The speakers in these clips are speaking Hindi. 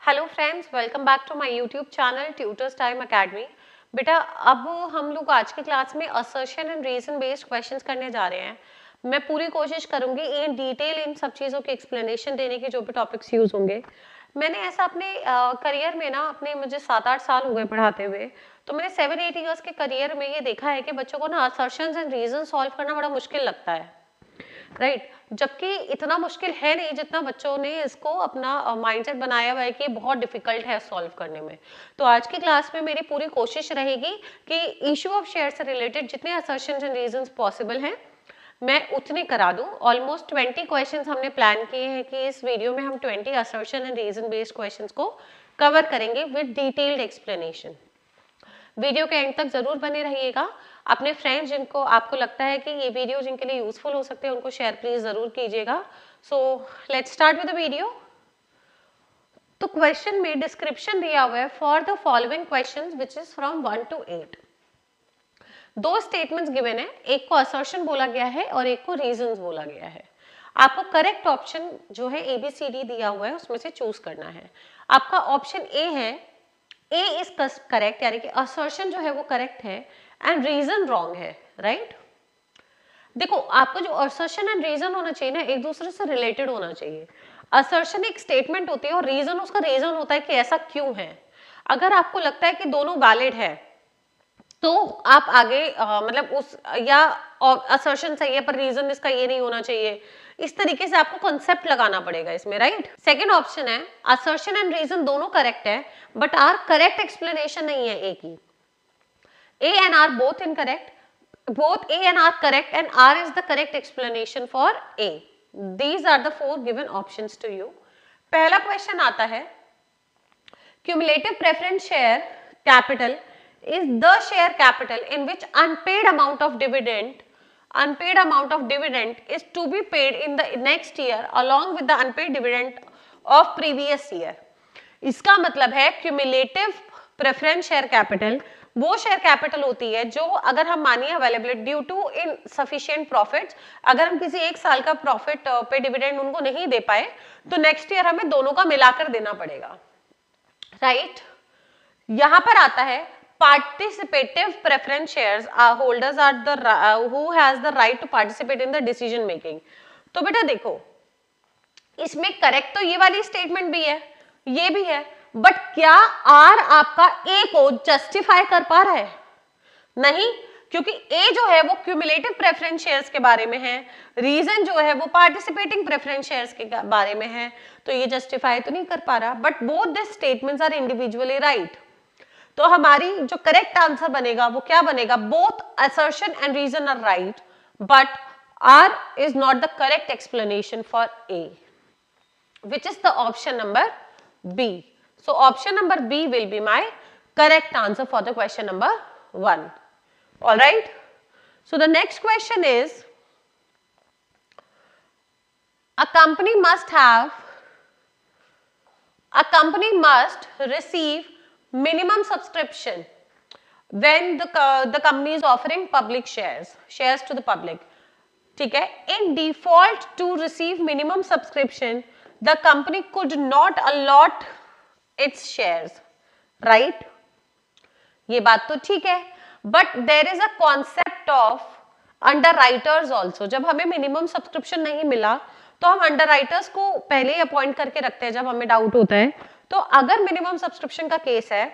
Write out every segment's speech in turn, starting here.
Hello friends, welcome back to my YouTube channel tutors time academy. बेटा, अब हम लोग आज की क्लास में assertion and reason based questions करने जा रहे हैं। मैं पूरी कोशिश करूंगी इन डिटेल इन सब चीज़ों की एक्सप्लेनेशन देने की, जो भी टॉपिक्स यूज होंगे। मैंने ऐसा अपने करियर में ना, अपने मुझे 7-8 साल हो गए पढ़ाते हुए, तो मैंने 7-8 ईयर्स के करियर में ये देखा है कि बच्चों को ना असर्शंस एंड रीजन सॉल्व करना बड़ा मुश्किल लगता है, राइट। जबकि इतना मुश्किल है नहीं जितना बच्चों ने इसको अपना माइंडसेट बनाया हुआ है कि बहुत डिफिकल्ट है सॉल्व करने में। तो आज की क्लास में मेरी पूरी कोशिश रहेगी कि इशू ऑफ शेयर से रिलेटेड जितने असर्शंस एंड रीजंस पॉसिबल हैं मैं उतने करा दूं। ऑलमोस्ट 20 क्वेश्चंस हमने प्लान किए हैं कि इस वीडियो में हम 20 assertion and reason based questions को कवर करेंगे विद डिटेल्ड एक्सप्लेनेशन। वीडियो के एंड तक जरूर बने रहिएगा। अपने फ्रेंड्स जिनको आपको लगता है कि ये वीडियो जिनके लिए यूजफुल हो सकते हैं उनको शेयर प्लीज जरूर कीजिएगा। So let's start with the video. तो क्वेश्चन में डिस्क्रिप्शन दिया हुआ है for the following questions which is from 1 to 8। दो स्टेटमेंट्स गिवन है, एक को असर्शन बोला गया है और एक को रीजंस बोला गया है। आपको करेक्ट ऑप्शन जो है ABCD दिया हुआ है उसमें से चूज करना है। आपका ऑप्शन ए है, ए इज करेक्ट, यानी कि असर्शन जो है वो करेक्ट है एंड रीजन रॉन्ग है, राइट। देखो, आपका जो असर्शन एंड रीजन होना चाहिए ना, एक दूसरे से रिलेटेड होना चाहिए। असर्शन एक स्टेटमेंट होती है और रीजन उसका रीजन होता है कि ऐसा क्यों है। अगर आपको लगता है कि दोनों वैलिड है तो आप आगे मतलब उस या असर्शन सही है पर रीजन इसका ये नहीं होना चाहिए, इस तरीके से आपको कॉन्सेप्ट लगाना पड़ेगा इसमें, राइट। सेकंड ऑप्शन है असर्शन एंड रीजन दोनों करेक्ट है बट आर करेक्ट एक्सप्लेनेशन नहीं है ए की। A and R both incorrect, both A and R correct and R is the correct explanation for A. These are the 4 given options to you. पहला क्वेश्चन आता है, cumulative preference share capital is the share capital in which unpaid amount of dividend is to be paid in the next year along with the unpaid dividend of previous year. इसका मतलब है cumulative preference share capital वो शेयर कैपिटल होती है जो अगर हम मानिए availability due to insufficient profits, अगर हम किसी एक साल का प्रॉफिट पे डिविडेंड उनको नहीं दे पाए तो नेक्स्ट ईयर हमें दोनों का मिलाकर देना पड़ेगा, राइट। यहां पर आता है participative preference shares holders are the who has the right to participate in the decision making. तो बेटा देखो, इसमें करेक्ट तो ये वाली स्टेटमेंट भी है, ये भी है, बट क्या आर आपका ए को जस्टिफाई कर पा रहा है? नहीं, क्योंकि ए जो है वो क्यूमुलेटिव प्रेफरेंस शेयर्स के बारे में है, रीजन जो है वो पार्टिसिपेटिंग प्रेफरेंस शेयर्स के बारे में है, तो ये जस्टिफाई तो नहीं कर पा रहा। But both this statements are individually right. तो हमारी जो करेक्ट आंसर बनेगा वो क्या बनेगा? Both assertion and reason are right but R is not the correct explanation for A, which is the option number B. So option number B will be my correct answer for the question number 1. All right. So the next question is, a company must receive minimum subscription when the company is offering public shares to the public. ठीक है, in default to receive minimum subscription the company could not allot its shares, right? ये बात तो ठीक है, but there is a concept of underwriters also. जब हमें मिनिमम सब्सक्रिप्शन नहीं मिला तो हम अंडरराइटर्स को पहले ही अपॉइंट करके रखते हैं जब हमें डाउट होता है। तो अगर मिनिमम सब्सक्रिप्शन का केस है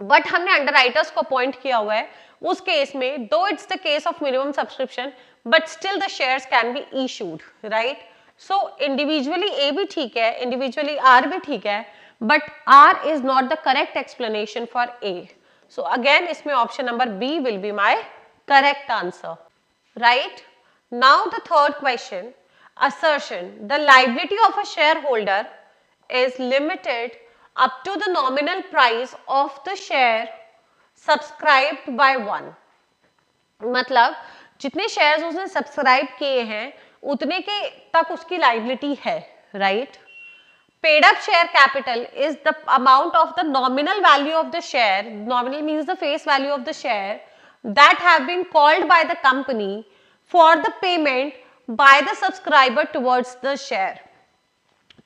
बट हमने अंडरराइटर्स को अपॉइंट किया हुआ है, उस केस में though it's the case of minimum subscription but still the shares can be issued, right. So individually A भी ठीक है, इंडिविजुअली आर भी ठीक है, but R is not the correct explanation for A. So again इसमें option number B will be my correct answer, right. Now the third question, assertion the liability of a shareholder is limited up to the nominal price of the share subscribed by one. मतलब जितने शेयर्स उसने सब्सक्राइब किए हैं उतने के तक उसकी लाइबिलिटी है, right. Paid up share capital is the amount of the nominal value of the share, nominal means the face value of the share that have been called by the company for the payment by the subscriber towards the share.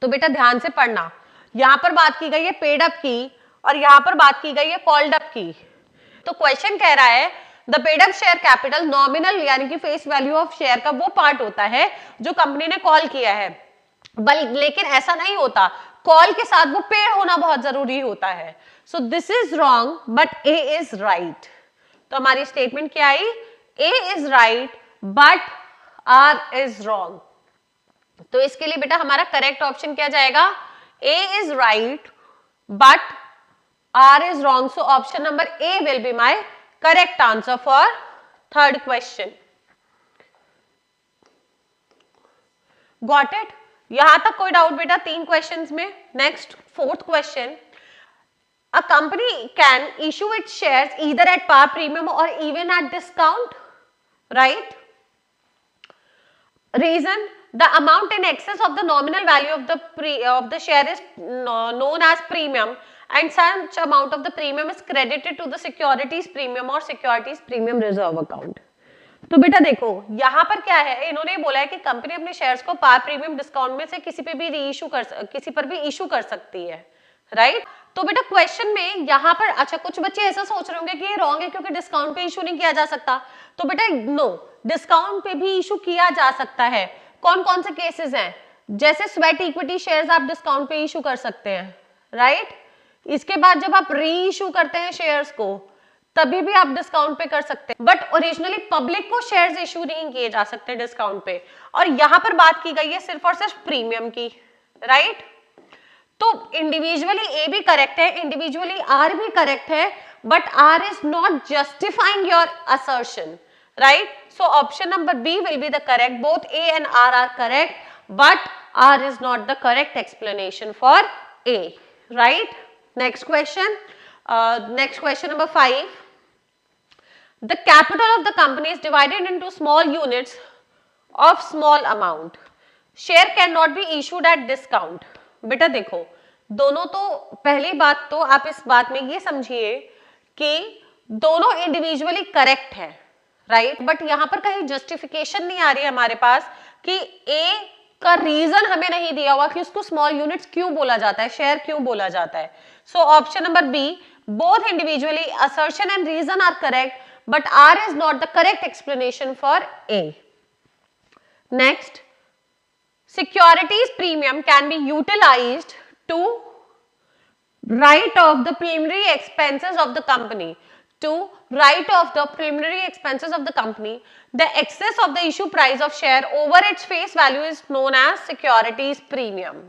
तो बेटा ध्यान से पढ़ना, यहाँ पर बात की गई है पेड अप की और यहाँ पर बात की गई है कॉल्ड अप की। तो क्वेश्चन कह रहा है the paid up share capital nominal यानी कि फेस वैल्यू ऑफ शेयर का वो पार्ट होता है जो कंपनी ने कॉल किया है, लेकिन ऐसा नहीं होता, कॉल के साथ वो पेड होना बहुत जरूरी होता है। So this is wrong but A is right. तो हमारी स्टेटमेंट क्या आई, A is right but R is wrong. तो इसके लिए बेटा हमारा करेक्ट ऑप्शन क्या जाएगा, A is right but R is wrong. So option number A will be my correct answer for third question. Got it? यहां तक कोई डाउट बेटा 3 क्वेश्चंस में? Next fourth question, a company can issue its shares either at par premium or even at discount, right? Reason, the amount in excess of the nominal value of the share is known as premium and such amount of the premium is credited to the securities premium or securities premium reserve account. तो बेटा देखो यहाँ पर क्या है, इन्होंने बोला है कि कंपनी अपने शेयर्स को पार प्रीमियम डिस्काउंट में से किसी पर भी इशू कर सकती है, राइट? तो बेटा क्वेश्चन में यहाँ पर अच्छा कुछ बच्चे ऐसा सोच रहे होंगे कि ये रॉन्ग है क्योंकि डिस्काउंट पे इशू नहीं किया जा सकता। तो बेटा नो, डिस्काउंट पे भी इशू किया जा सकता है। कौन कौन से केसेस हैं? जैसे स्वेट इक्विटी शेयर्स आप डिस्काउंट पे इशू कर सकते हैं, राइट? इसके बाद जब आप री इशू करते हैं शेयर्स को तभी भी आप डिस्काउंट पे कर सकते हैं, बट ओरिजिनली पब्लिक को शेयर्स इशू नहीं किए जा सकते डिस्काउंट पे। और यहाँ पर बात की गई है सिर्फ और सिर्फ प्रीमियम की, राइट? तो इंडिविजुअली ए भी करेक्ट है, इंडिविजुअली आर भी करेक्ट है, but R is not justifying your assertion, right? So option number B will be the correct, both A and R are correct, but R is not the correct explanation for A, right? Next question, next question number 5. The capital of the company is divided into small units of small amount. Share cannot be issued at discount. बेटा देखो दोनों, तो पहली बात तो आप इस बात में ये समझिए कि दोनों इंडिविजुअली करेक्ट है, राइट? बट यहाँ पर कहीं जस्टिफिकेशन नहीं आ रही है हमारे पास कि ए का रीजन हमें नहीं दिया हुआ कि उसको स्मॉल यूनिट्स क्यों बोला जाता है, शेयर क्यों बोला जाता है। So option number B, both individually assertion and reason are correct, but R is not the correct explanation for A. Next, securities premium can be utilized to write off the preliminary expenses of the company. To write off the preliminary expenses of the company, the excess of the issue price of share over its face value is known as securities premium,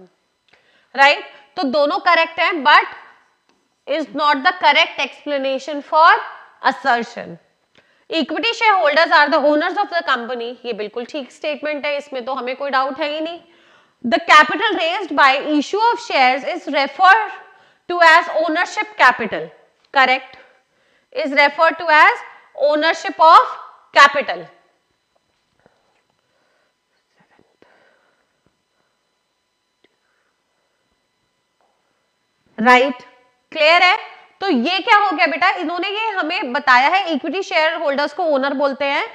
right? तो दोनों correct हैं, but is not the correct explanation for assertion. Equity shareholders are the owners of the company. ये बिल्कुल ठीक स्टेटमेंट है, इसमें तो हमें कोई डाउट है ही नहीं। The capital raised by issue of shares is referred to as ownership capital. Correct? Is referred to as ownership of capital. Right? Clear है? तो ये क्या हो गया बेटा, इन्होंने ये हमें बताया है इक्विटी शेयर होल्डर्स को ओनर बोलते हैं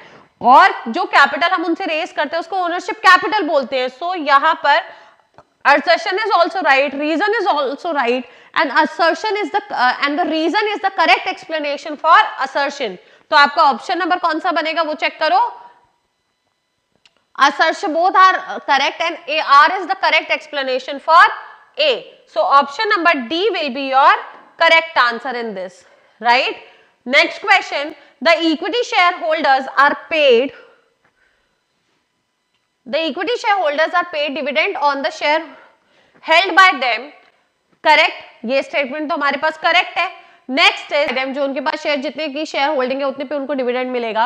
और जो कैपिटल हम उनसे रेज करते हैं उसको ओनरशिप कैपिटल बोलते हैं। सो यहाँ पर assertion is also right, reason is also right, and assertion is the and the reason is the correct explanation for assertion. तो आपका ऑप्शन नंबर कौन सा बनेगा वो चेक करो। Assertion both are correct and AR is the correct explanation for A. So option number D will be your correct answer in this, right? Next question, the equity shareholders are paid dividend on the share held by them. Correct? ये स्टेटमेंट तो हमारे पास करेक्ट है। नेक्स्ट है जो उनके पास शेयर जितने की शेयर होल्डिंग है उतने पे उनको डिविडेंड मिलेगा,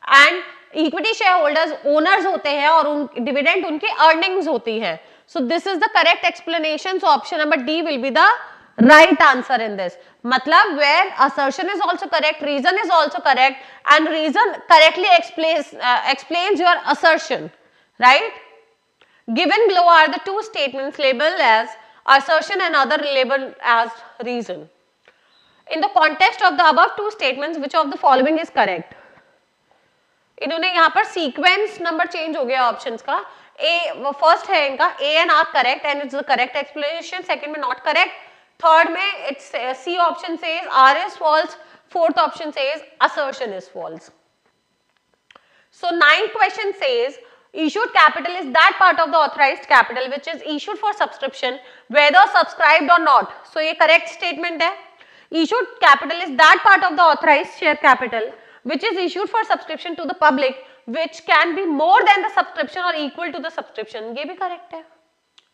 and equity share holders owners होते हैं और उन डिविडेंड उनकी अर्निंग्स होती है। So this is the correct explanation. So option number D will be the right answer in this. मतलब where assertion is also correct, reason is also correct, and reason correctly explains your assertion, right? Given below are the two statements labeled as assertion and other labeled as reason. In the context of the above two statements, which of the following is correct? इन्होंने यहाँ पर सीक्वेंस नंबर चेंज हो गया ऑप्शंस का। ए फर्स्ट है इनका A and R correct and it's the correct explanation, second में नॉट करेक्ट, थर्ड में it's C option says R is false, fourth option says assertion is false. So ninth question says issued capital is that part of the authorized capital which is issued for subscription whether subscribed or not. So ये correct statement है. Issued capital is that part of the authorized share capital which is issued for subscription to the public which can be more than the subscription or equal to the subscription. ये भी correct है,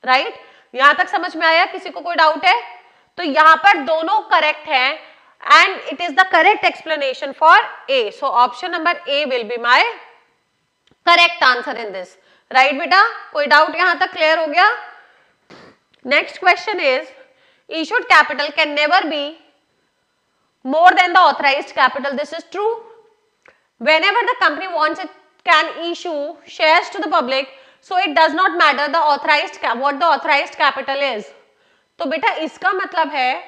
right? यहाँ तक समझ में आया? किसी को कोई डाउट है? तो यहाँ पर दोनों correct हैं and it is the correct explanation for A. So option number A will be my correct answer in this. Right बेटा? कोई डाउट यहाँ तक clear हो गया? Next question is issued capital can never be more than the authorized capital. This is true. Whenever the company wants it can issue shares to the public, so it does not matter the authorized what the authorized capital is. तो बेटा इसका मतलब है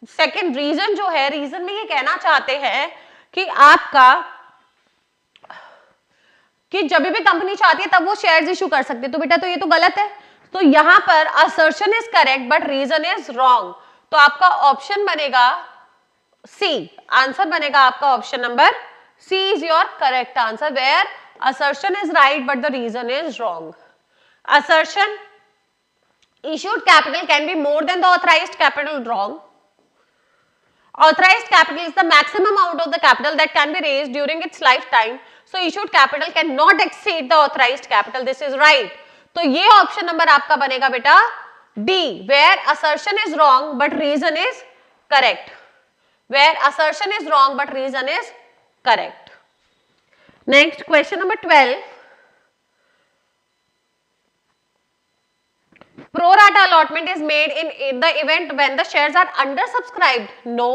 सेकेंड रीजन जो है, रीजन में ये कहना चाहते हैं कि आपका कि जब भी कंपनी चाहती है तब वो शेयर्स इशू कर सकती है, तो बेटा तो ये तो गलत है. तो यहां पर assertion is correct but reason is wrong. तो आपका ऑप्शन बनेगा सी, आंसर बनेगा आपका option number C is your correct answer where assertion is right but the reason is wrong. Assertion issued capital can be more than the authorized capital, wrong. Authorized capital is the maximum amount of the capital that can be raised during its lifetime, so issued capital cannot exceed the authorized capital. This is right. तो ये ऑप्शन नंबर आपका बनेगा बेटा D, where assertion is wrong but reason is correct. Where assertion is wrong but reason is correct. Next question number 12. Pro rata allotment is made in the event when the shares are undersubscribed. No,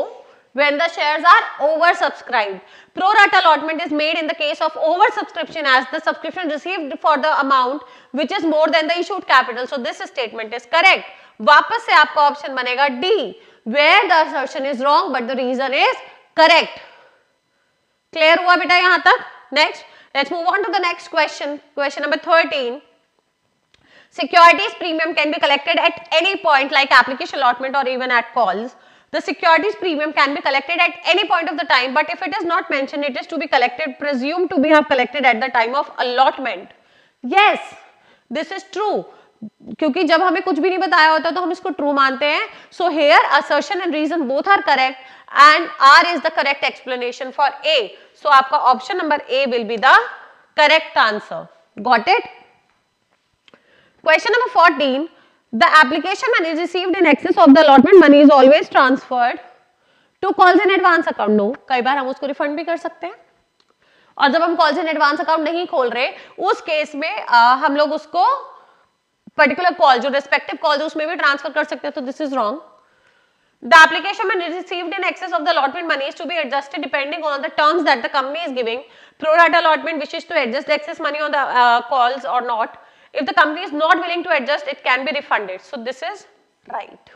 when the shares are oversubscribed. Pro rata allotment is made in the case of oversubscription as the subscription received for the amount which is more than the issued capital. So this statement is correct. वापस से आपका ऑप्शन बनेगा D, where the assertion is wrong but the reason is correct. Clear हुआ बेटा यहाँ तक? Next, let's move on to the next question. Question number 13. Securities premium can be collected at any point like application allotment or even at calls. The securities premium can be collected at any point of the time, but if it is not mentioned, it is to be collected, presumed to be have collected at the time of allotment. Yes, this is true. क्योंकि जब हमें कुछ भी नहीं बताया होता तो हम इसको ट्रू मानते हैं. So here assertion and reason both are correct and R is the correct explanation for A. So आपका option number A will be the correct answer. Got it? Question number 14. The application money received in excess of the allotment money is always transferred to calls in advance account. No, कई बार हम उसको रिफंड भी कर सकते हैं और जब हम calls in advance account नहीं खोल रहे उस केस में हम लोग उसको पर्टिकुलर कॉल जो रेस्पेक्टिव कॉल है उसमें भी ट्रांसफर कर सकते हैं. तो this is wrong. The application money received in excess of the allotment money is to be adjusted depending on the terms that the company is giving. Pro rata allotment wishes to adjust the excess money on the calls or not. If the company is not willing to adjust, it can be refunded. So this is right.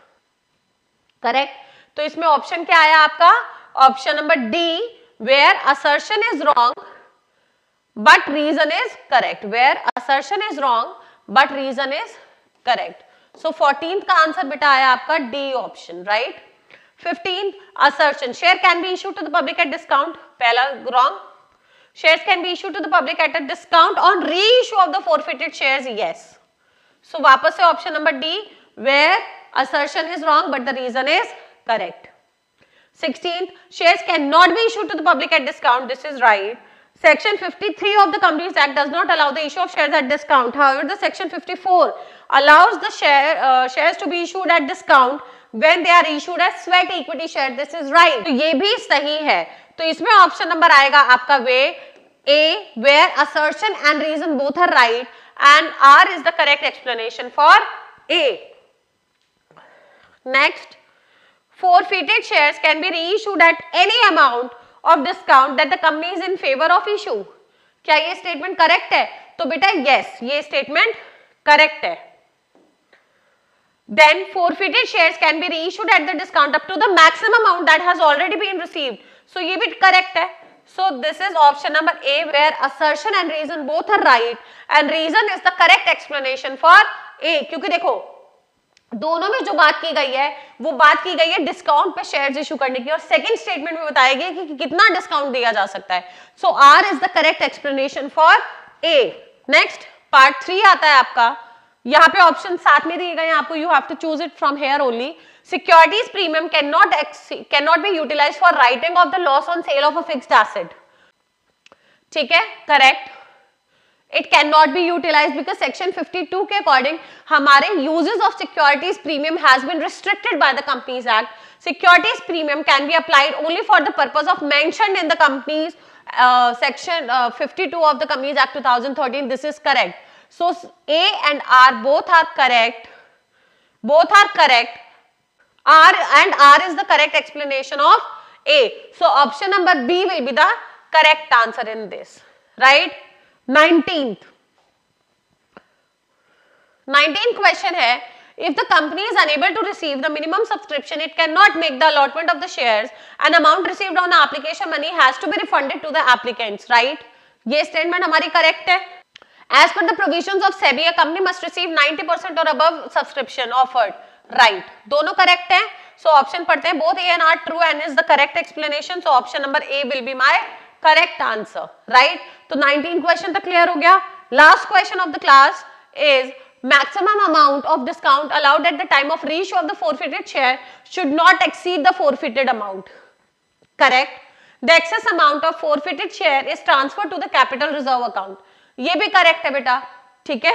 Correct. तो इसमें ऑप्शन क्या आया आपका? Option number D, where assertion is wrong but reason is correct. Where assertion is wrong but reason is correct. So 14th का आंसर बेटा आया आपका D option, right? 15th assertion share can be issued to the public at discount. पहला wrong. Shares can be issued to the public at a discount on reissue of the forfeited shares. Yes. So वापस से option number D, where assertion is wrong but the reason is correct. 16th shares cannot be issued to the public at discount. This is right. Section 53 of the Companies Act does not allow the issue of shares at discount. However, the Section 54 allows the shares to be issued at discount when they are issued as sweat equity share. This is right. तो ये भी सही है. तो इसमें ऑप्शन नंबर आएगा आपका वे A, where assertion and reason both are right, and R is the correct explanation for A. Next, forfeited shares can be reissued at any amount of discount that the company is in favor of issue. क्या ये statement correct है? तो बेटा yes, ये statement correct है. Then forfeited shares can be reissued at the discount up to the maximum amount that has already been received. So ये भी correct है. So this is option number A where assertion and reason both are right and reason is the correct explanation for A. क्योंकि देखो दोनों में जो बात की गई है वो बात की गई है डिस्काउंट पे शेयर्स इशू करने की और सेकंड स्टेटमेंट में बताया गया कि कितना डिस्काउंट दिया जा सकता है. So R is the correct explanation for A. Next part 3 आता है आपका. यहाँ पे ऑप्शन साथ में दिए गए हैं आपको. You have to choose it from here only. Securities premium cannot be utilized for writing of the loss on sale of a fixed asset. ठीक है, correct. It cannot be utilized because section 52 के according हमारे uses of securities premium has been restricted by the Companies Act. Securities premium can be applied only for the purpose of mentioned in the company's section 52 of the Companies Act 2013. This is correct. So A and R both are correct. Both are correct. R is the correct explanation of A. So option number B will be the correct answer in this. Right? 19th question है, if the company is unable to receive the minimum subscription, it cannot make the allotment of the shares. An amount received on the application money has to be refunded to the applicants. Right? ये statement हमारी correct है. As per the provisions of SEBI, a company must receive 90% or above subscription offered. Right? दोनों correct है. So option पढ़ते हैं. Both A and R true and is the correct explanation. So option number A will be my correct answer. Right? तो 19 question तक clear हो गया. Last question of the class is maximum amount of discount allowed at the time of reissue of the forfeited share should not exceed the forfeited amount. Correct? The excess amount of forfeited share is transferred to the capital reserve account. ये भी correct है बेटा. ठीक है,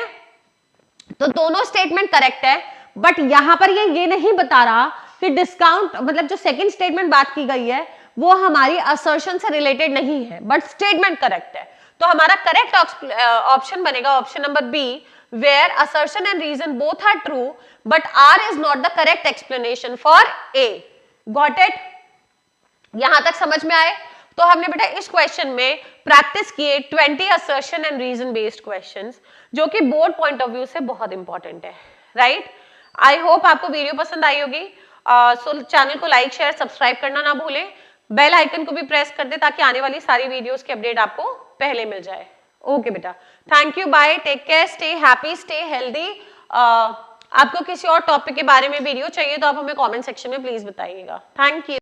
तो दोनों statement correct है, but यहाँ पर ये नहीं बता रहा कि डिस्काउंट मतलब जो सेकंड स्टेटमेंट बात की गई है वो हमारी असर्शन से रिलेटेड नहीं है, बट स्टेटमेंट करेक्ट है. तो हमारा करेक्ट ऑप्शन बनेगा option number B where assertion and reason both are true but R is not the correct explanation for A. Got it? यहां तक समझ में आए? तो हमने बेटा इस क्वेश्चन में प्रैक्टिस किए 20 assertion and reason based questions जो कि बोर्ड पॉइंट ऑफ व्यू से बहुत इंपॉर्टेंट है. राइट? आई होप आपको वीडियो पसंद आई होगी. सो चैनल को लाइक शेयर सब्सक्राइब करना ना भूलें. बेल आइकन को भी प्रेस कर दे ताकि आने वाली सारी वीडियोस की अपडेट आपको पहले मिल जाए. ओके बेटा, thank you, bye, take care, stay happy, stay healthy. आपको किसी और टॉपिक के बारे में वीडियो चाहिए तो आप हमें कमेंट सेक्शन में प्लीज बताइएगा. Thank you.